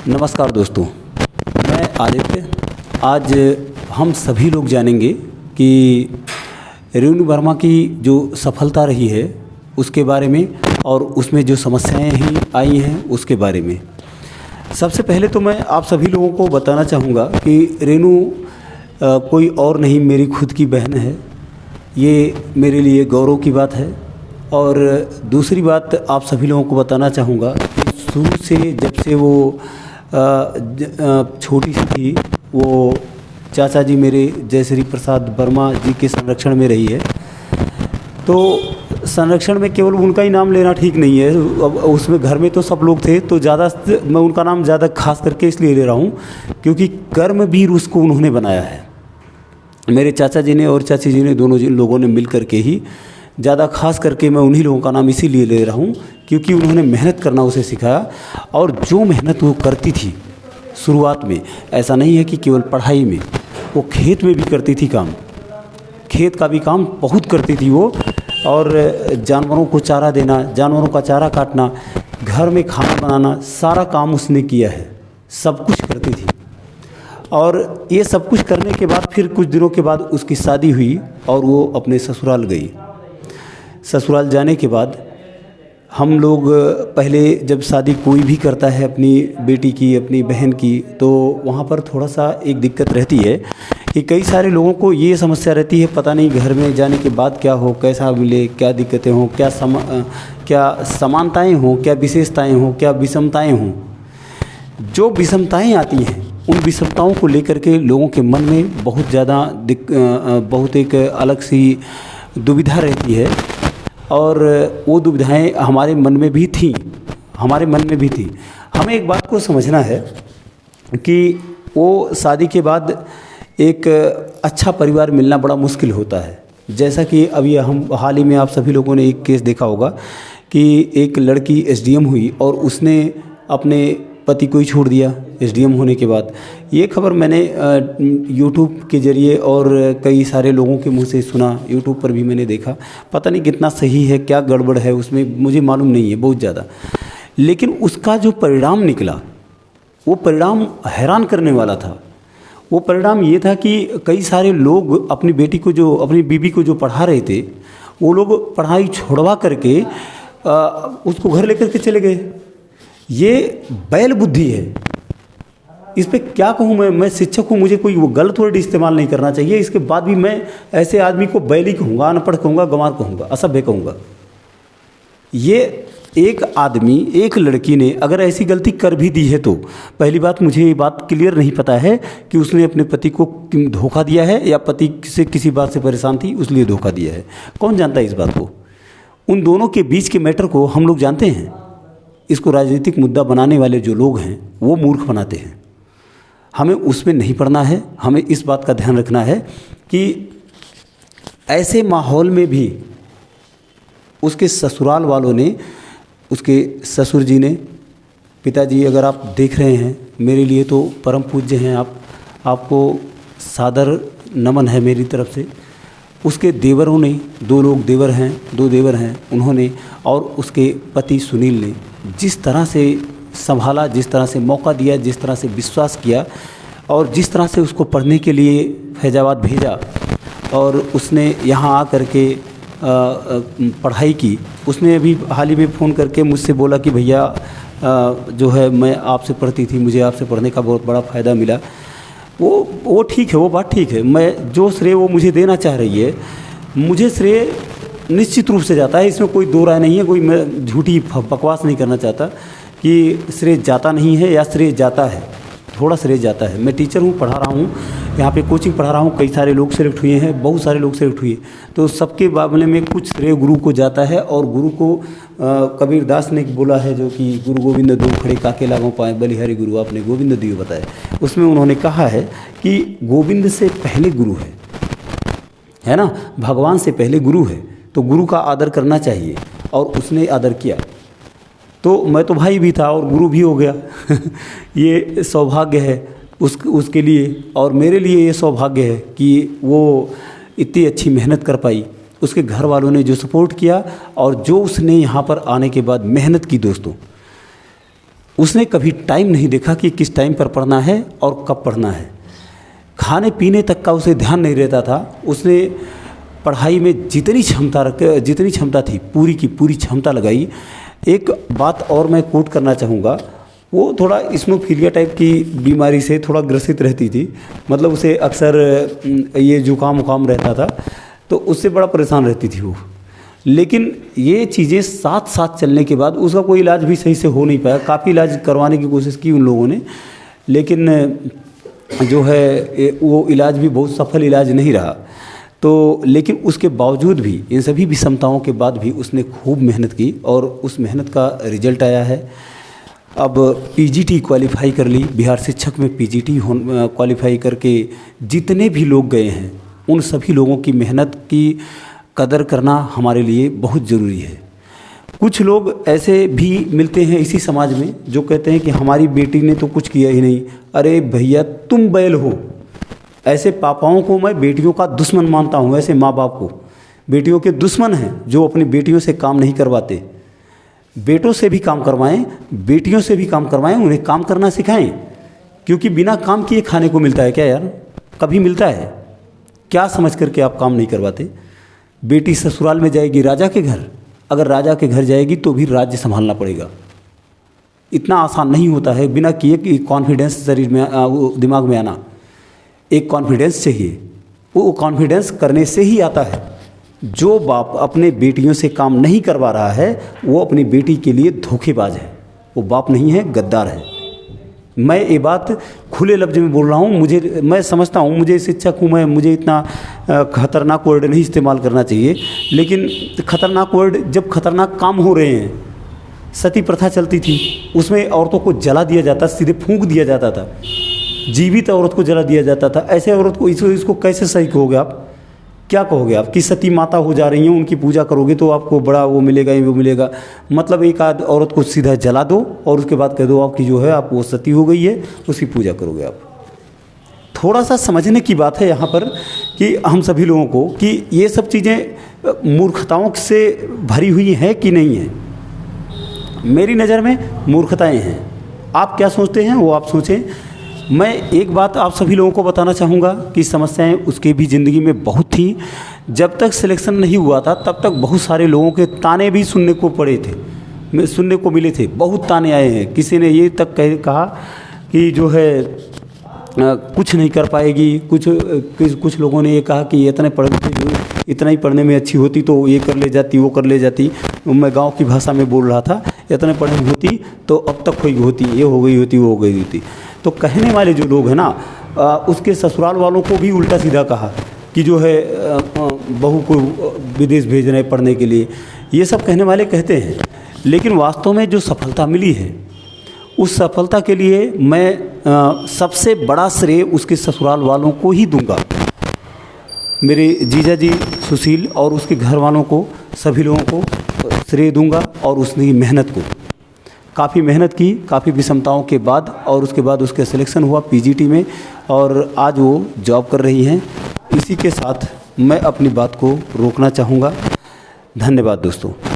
नमस्कार दोस्तों, मैं आदित्य। आज हम सभी लोग जानेंगे कि रेणु वर्मा की जो सफलता रही है उसके बारे में और उसमें जो समस्याएं ही आई हैं उसके बारे में। सबसे पहले तो मैं आप सभी लोगों को बताना चाहूँगा कि रेणु कोई और नहीं, मेरी खुद की बहन है। ये मेरे लिए गौरव की बात है। और दूसरी बात आप सभी लोगों को बताना चाहूँगा कि शुरू से जब से वो छोटी सी थी, वो चाचा जी मेरे जयश्री प्रसाद वर्मा जी के संरक्षण में रही है। तो संरक्षण में केवल उनका ही नाम लेना ठीक नहीं है, अब उसमें घर में तो सब लोग थे, तो ज़्यादा मैं उनका नाम ज़्यादा खास करके इसलिए ले रहा हूँ क्योंकि कर्मवीर उसको उन्होंने बनाया है। मेरे चाचा जी ने और चाची जी ने, दोनों लोगों ने मिल करके ही, ज़्यादा खास करके मैं उन्हीं लोगों का नाम इसीलिए ले रहा हूँ क्योंकि उन्होंने मेहनत करना उसे सिखाया। और जो मेहनत वो करती थी शुरुआत में, ऐसा नहीं है कि केवल पढ़ाई में, वो खेत में भी करती थी काम, खेत का भी काम बहुत करती थी वो। और जानवरों को चारा देना, जानवरों का चारा काटना, घर में खाना बनाना, सारा काम उसने किया है, सब कुछ करती थी। और ये सब कुछ करने के बाद फिर कुछ दिनों के बाद उसकी शादी हुई और वो अपने ससुराल गई। ससुराल जाने के बाद हम लोग, पहले जब शादी कोई भी करता है अपनी बेटी की, अपनी बहन की, तो वहाँ पर थोड़ा सा एक दिक्कत रहती है कि कई सारे लोगों को ये समस्या रहती है, पता नहीं घर में जाने के बाद क्या हो, कैसा मिले, क्या दिक्कतें हों, क्या समानताएं हों, क्या विशेषताएं हों, क्या विषमताएं हों। जो विषमताएं आती हैं उन विषमताओं को लेकर के लोगों के मन में बहुत ज़्यादा बहुत एक अलग सी दुविधा रहती है। और वो दुविधाएं हमारे मन में भी थीं, हमें एक बात को समझना है कि वो शादी के बाद एक अच्छा परिवार मिलना बड़ा मुश्किल होता है। जैसा कि अभी हम हाल ही में आप सभी लोगों ने एक केस देखा होगा कि एक लड़की एसडीएम हुई और उसने अपने पति को ही छोड़ दिया एसडीएम होने के बाद। ये खबर मैंने यूट्यूब के ज़रिए और कई सारे लोगों के मुंह से सुना, यूट्यूब पर भी मैंने देखा। पता नहीं कितना सही है, क्या गड़बड़ है उसमें, मुझे मालूम नहीं है बहुत ज़्यादा। लेकिन उसका जो परिणाम निकला, वो परिणाम हैरान करने वाला था। वो परिणाम ये था कि कई सारे लोग अपनी बेटी को, जो अपनी बीबी को जो पढ़ा रहे थे, वो लोग पढ़ाई छोड़वा करके उसको घर लेकर के चले गए। ये बैल बुद्धि है। इस पे क्या कहूँ मैं शिक्षक हूँ, मुझे कोई वो गलत वर्ड इस्तेमाल नहीं करना चाहिए। इसके बाद भी मैं ऐसे आदमी को बैली कहूँगा, अनपढ़ कहूँगा, गंवार कहूँगा, असभ्य कहूँगा। ये एक आदमी, एक लड़की ने अगर ऐसी गलती कर भी दी है तो पहली बात, मुझे ये बात क्लियर नहीं पता है कि उसने अपने पति को धोखा दिया है या पति से किसी बात से परेशान थी इसलिए धोखा दिया है। कौन जानता है इस बात को? उन दोनों के बीच के मैटर को हम लोग जानते हैं। इसको राजनीतिक मुद्दा बनाने वाले जो लोग हैं वो मूर्ख बनाते हैं। हमें उसमें नहीं पड़ना है। हमें इस बात का ध्यान रखना है कि ऐसे माहौल में भी उसके ससुराल वालों ने, उसके ससुर जी ने, पिताजी अगर आप देख रहे हैं, मेरे लिए तो परम पूज्य हैं आप, आपको सादर नमन है मेरी तरफ से। उसके देवरों ने, दो देवर हैं, उन्होंने और उसके पति सुनील ने जिस तरह से संभाला, जिस तरह से मौका दिया, जिस तरह से विश्वास किया और जिस तरह से उसको पढ़ने के लिए फैजाबाद भेजा और उसने यहाँ आ कर के पढ़ाई की। उसने अभी हाल ही में फ़ोन करके मुझसे बोला कि भैया जो है मैं आपसे पढ़ती थी, मुझे आपसे पढ़ने का बहुत बड़ा फ़ायदा मिला। वो ठीक है, वो बात ठीक है। मैं जो श्रेय वो मुझे देना चाह रही है, मुझे श्रेय निश्चित रूप से जाता है, इसमें कोई दो राय नहीं है। कोई मैं झूठी बकवास नहीं करना चाहता कि श्रेय जाता नहीं है या श्रेय जाता है, थोड़ा श्रेय जाता है। मैं टीचर हूँ, पढ़ा रहा हूँ, यहाँ पे कोचिंग पढ़ा रहा हूँ, कई सारे लोग सेलेक्ट हुए हैं, बहुत सारे लोग सेलेक्ट हुए, तो सबके मामले में कुछ श्रेय गुरु को जाता है। और गुरु को कबीर दास ने बोला है, जो कि गुरु गोविंद दो खड़े काके लागों पाए बलिहारी गुरु, आपने गोविंद दियो बताया। उसमें उन्होंने कहा है कि गोविंद से पहले गुरु है ना, भगवान से पहले गुरु है, तो गुरु का आदर करना चाहिए। और उसने आदर किया, तो मैं तो भाई भी था और गुरु भी हो गया। ये सौभाग्य है उसके लिए, और मेरे लिए ये सौभाग्य है कि वो इतनी अच्छी मेहनत कर पाई। उसके घर वालों ने जो सपोर्ट किया और जो उसने यहाँ पर आने के बाद मेहनत की, दोस्तों उसने कभी टाइम नहीं देखा कि किस टाइम पर पढ़ना है और कब पढ़ना है। खाने पीने तक का उसे ध्यान नहीं रहता था। उसने पढ़ाई में जितनी क्षमता थी पूरी की पूरी क्षमता लगाई। एक बात और मैं कोट करना चाहूँगा, वो थोड़ा स्नोफीलिया टाइप की बीमारी से थोड़ा ग्रसित रहती थी। मतलब उसे अक्सर ये जुकाम उकाम रहता था, तो उससे बड़ा परेशान रहती थी वो। लेकिन ये चीज़ें साथ साथ चलने के बाद उसका कोई इलाज भी सही से हो नहीं पाया। काफ़ी इलाज करवाने की कोशिश की उन लोगों ने, लेकिन जो है वो इलाज भी बहुत सफल इलाज नहीं रहा। तो लेकिन उसके बावजूद भी, इन सभी विषमताओं के बाद भी उसने खूब मेहनत की और उस मेहनत का रिजल्ट आया है। अब पीजीटी क्वालिफाई कर ली, बिहार शिक्षक में पीजीटी क्वालिफाई करके जितने भी लोग गए हैं उन सभी लोगों की मेहनत की कदर करना हमारे लिए बहुत ज़रूरी है। कुछ लोग ऐसे भी मिलते हैं इसी समाज में जो कहते हैं कि हमारी बेटी ने तो कुछ किया ही नहीं। अरे भैया तुम बैल हो। ऐसे पापाओं को मैं बेटियों का दुश्मन मानता हूँ। ऐसे माँ बाप को बेटियों के दुश्मन हैं जो अपनी बेटियों से काम नहीं करवाते। बेटों से भी काम करवाएं, बेटियों से भी काम करवाएं, उन्हें काम करना सिखाएं। क्योंकि बिना काम किए खाने को मिलता है क्या यार? कभी मिलता है क्या? समझ करके आप काम नहीं करवाते। बेटी ससुराल में जाएगी राजा के घर, अगर राजा के घर जाएगी तो भी राज्य संभालना पड़ेगा। इतना आसान नहीं होता है बिना किए कि कॉन्फिडेंस शरीर में दिमाग में आना। एक कॉन्फिडेंस चाहिए, वो कॉन्फिडेंस करने से ही आता है। जो बाप अपने बेटियों से काम नहीं करवा रहा है वो अपनी बेटी के लिए धोखेबाज है, वो बाप नहीं है, गद्दार है। मैं ये बात खुले लफ्ज़ में बोल रहा हूँ। मैं समझता हूँ, मुझे शिक्षक हूँ मैं, मुझे इतना खतरनाक वर्ड नहीं इस्तेमाल करना चाहिए, लेकिन खतरनाक वर्ड, जब खतरनाक काम हो रहे हैं, सती प्रथा चलती थी, उसमें औरतों को जला दिया जाता, सीधे फूंक दिया जाता था, जीवित औरत को जला दिया जाता था। ऐसे औरत को इसको कैसे सही कहोगे आप? क्या कहोगे आप कि सती माता हो जा रही हैं, उनकी पूजा करोगे तो आपको बड़ा वो मिलेगा, वो मिलेगा। मतलब एक आध औरत को सीधा जला दो और उसके बाद कह दो आपकी जो है आप वो सती हो गई है, उसकी पूजा करोगे आप। थोड़ा सा समझने की बात है यहाँ पर कि हम सभी लोगों को कि ये सब चीज़ें मूर्खताओं से भरी हुई हैं कि नहीं है। मेरी नज़र में मूर्खताएँ हैं। आप क्या सोचते हैं वो आप सोचें। मैं एक बात आप सभी लोगों को बताना चाहूँगा कि समस्याएं उसके भी ज़िंदगी में बहुत थी। जब तक सिलेक्शन नहीं हुआ था तब तक बहुत सारे लोगों के ताने भी सुनने को मिले थे। बहुत ताने आए हैं। किसी ने ये तक कहा कि जो है कुछ नहीं कर पाएगी। कुछ लोगों ने ये कहा कि इतने इतना ही पढ़ने में अच्छी होती तो ये कर ले जाती, वो कर ले जाती। मैं गांव की भाषा में बोल रहा था, इतने पढ़े होती तो अब तक कोई होती, ये हो गई होती, वो हो गई होती। तो कहने वाले जो लोग हैं ना, उसके ससुराल वालों को भी उल्टा सीधा कहा कि जो है बहू को विदेश भेज रहे पढ़ने के लिए। ये सब कहने वाले कहते हैं, लेकिन वास्तव में जो सफलता मिली है उस सफलता के लिए मैं सबसे बड़ा श्रेय उसके ससुराल वालों को ही दूंगा। मेरे जीजा जी सुशील और उसके घर वालों को, सभी लोगों को श्रेय दूंगा। और उसने मेहनत को, काफ़ी मेहनत की, काफ़ी विषमताओं के बाद, और उसके बाद उसका सिलेक्शन हुआ पीजीटी में और आज वो जॉब कर रही हैं। इसी के साथ मैं अपनी बात को रोकना चाहूँगा। धन्यवाद दोस्तों।